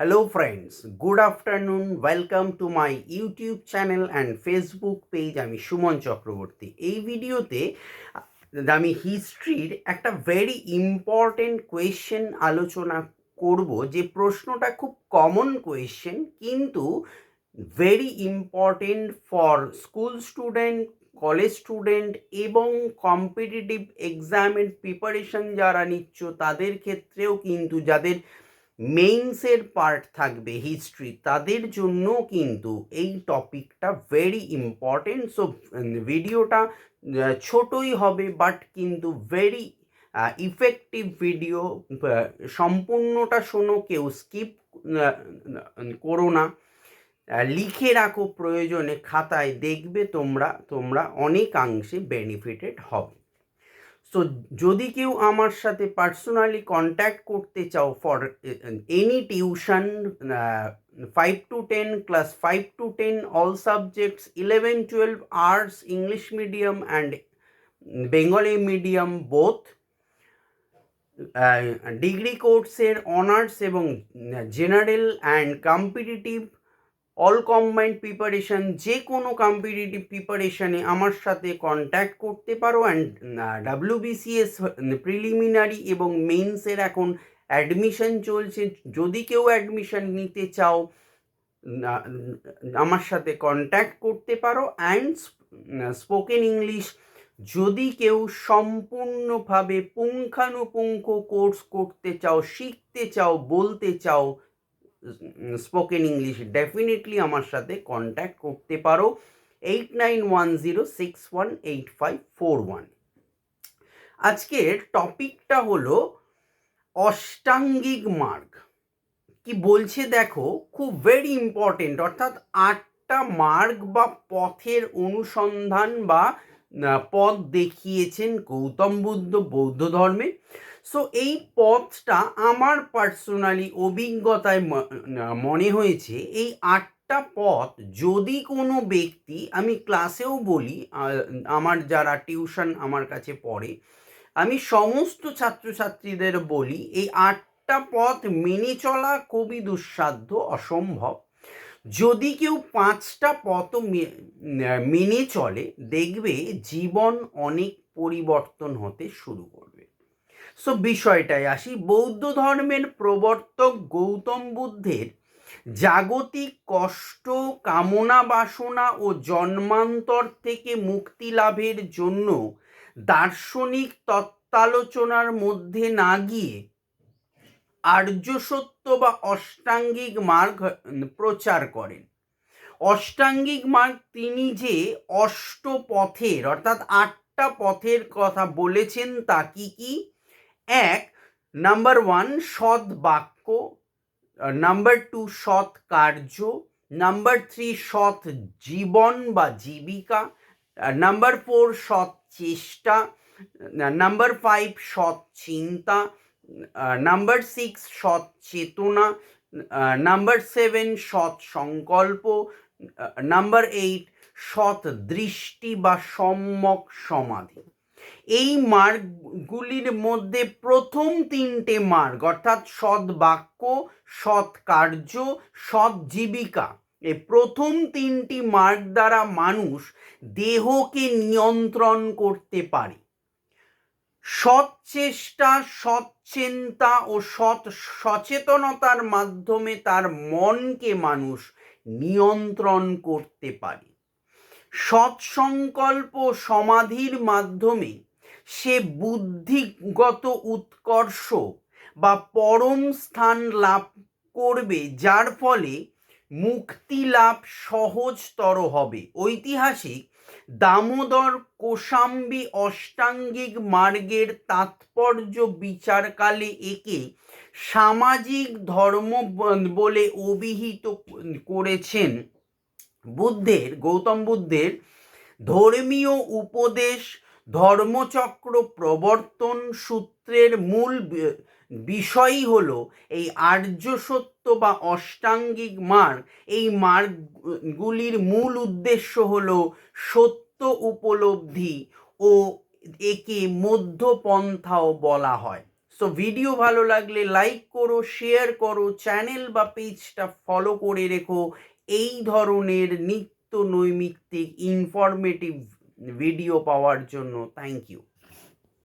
Hello friends, good afternoon. Welcome to my YouTube channel and Facebook page. আমি সুমন চক্রবর্তী। এই ভিডিওতে আমি হিস্ট্রির একটা ভেরি ইম্পর্টেন্ট কোয়েশ্চেন আলোচনা করব, যে প্রশ্নটা খুব কমন কোয়েশ্চেন কিন্তু very important for school student, college student এবং কম্পিটিটিভ এক্সামের প্রিপারেশন যারা নিচ্ছ তাদের ক্ষেত্রেও, কিন্তু যাদের মেইনসের পার্ট থাকবে হিস্ট্রি তাদের জন্য কিন্তু এই টপিকটা ভেরি ইম্পর্টেন্ট। সো ভিডিওটা ছোটই হবে বাট কিন্তু ভেরি ইফেক্টিভ ভিডিও। সম্পূর্ণটা শোনো, কেউ স্কিপ করো না, লিখে রাখো, প্রয়োজনে খাতায় দেখবে, তোমরা অনেকাংশে বেনিফিটেড হবে। সো যদি কেউ আমার সাথে পার্সোনালি কন্ট্যাক্ট করতে চাও for any tuition 5 to 10 class 5 to 10 all subjects 11-12 arts, English medium and Bengali medium both, degree কোর্সের অনার্স এবং general and competitive, all combined preparation, যে কোনো কম্পিটিটিভ প্রিপারেশানে আমার সাথে কন্ট্যাক্ট করতে পারো। অ্যান্ড WBCS প্রিলিমিনারি এবং মেইনসের এখন অ্যাডমিশন চলছে। যদি কেউ অ্যাডমিশন নিতে চাও আমার সাথে কন্ট্যাক্ট করতে পারো। অ্যান্ড স্পোকেন ইংলিশ যদি কেউ সম্পূর্ণভাবে পুঙ্খানুপুঙ্খ কোর্স করতে চাও, শিখতে চাও, বলতে চাও স্পোকেন ইংলিশ, ডেফিনেটলি আমার সাথে কন্ট্যাক্ট করতে পারো 8910618541। আজকের টপিকটা হলো অষ্টাঙ্গিক মার্গ। কি বলছে দেখো, খুব ভেরি ইম্পর্টেন্ট, অর্থাৎ 8টা মার্গ বা পথের অনুসন্ধান বা পথ দেখিয়েছেন গৌতম বুদ্ধ বৌদ্ধ ধর্মে। সো এই পথটা আমার পার্সোনালি অভিজ্ঞতায় মনে হয়েছে, এই 8টা পথ যদি কোনো ব্যক্তি, আমি ক্লাসেও বলি, আমার যারা টিউশন আমার কাছে পড়ে, আমি সমস্ত ছাত্রছাত্রীদের বলি, এই 8টা পথ মেনে চলা খুবই দুঃসাধ্য, অসম্ভব। যদি কেউ 5টা পথ মেনে চলে, দেখবে জীবন অনেক পরিবর্তন হতে শুরু করবে। সো বিষয়টায় আসি। বৌদ্ধ ধর্মের প্রবর্তক গৌতম বুদ্ধের জাগতিক কষ্ট, কামনা বাসনা ও জন্মান্তর থেকে মুক্তি লাভের জন্য দার্শনিক তত্ত্বালোচনার মধ্যে না গিয়ে আর্য সত্য বা অষ্টাঙ্গিক মার্গ প্রচার করেন। অষ্টাঙ্গিক মার্গ তিনি যে অষ্টপথের অর্থাৎ 8টা পথের কথা বলেছেন তা কি কি? 1, নাম্বার 1 সৎ বাক্য, নাম্বার 2 সৎ কার্য, নাম্বার 3 সৎ জীবন বা জীবিকা, নাম্বার 4 সৎ চেষ্টা, নাম্বার 5 সৎ চিন্তা, নাম্বার 6 সৎ চেতনা, নাম্বার 7 সৎ সংকল্প, নাম্বার 8 সৎ দৃষ্টি বা সম্যক সমাধি। এই মার্গগুলির মধ্যে প্রথম 3টে মার্গ, অর্থাৎ সৎ বাক্য, সৎ কার্য, সৎ জীবিকা, এই প্রথম 3টি মার্গ দ্বারা মানুষ দেহকে নিয়ন্ত্রণ করতে পারে। সৎ চেষ্টা, সৎ চিন্তা ও সৎ সচেতনতার মাধ্যমে তার মনকে মানুষ নিয়ন্ত্রণ করতে পারে। সৎ সংকল্প সমাধির মাধ্যমে সে বুদ্ধিগত উৎকর্ষ বা পরম স্থান লাভ করবে, যার ফলে মুক্তি লাভ সহজতর হবে। ঐতিহাসিক দামোদর কোশাম্বী অষ্টাঙ্গিক মার্গের তাৎপর্য বিচারকালে একে সামাজিক ধর্ম বলে অভিহিত করেছেন। গৌতম বুদ্ধের ধর্মীয় উপদেশ ধর্মচক্র প্রবর্তন সূত্রের মূল বিষয়ই হলো এই আর্য সত্য বা অষ্টাঙ্গিক মার্গ। এই মার্গগুলির মূল উদ্দেশ্য হলো সত্য উপলব্ধি ও একে মধ্যপন্থাও বলা হয়। সো ভিডিও ভালো লাগলে লাইক করো, শেয়ার করো, চ্যানেল বা পেজটা ফলো করে রেখো এই ধরনের নিত্য নৈমিত্তিক ইনফরমেটিভ ভিডিও পাওয়ার জন্য। Thank you.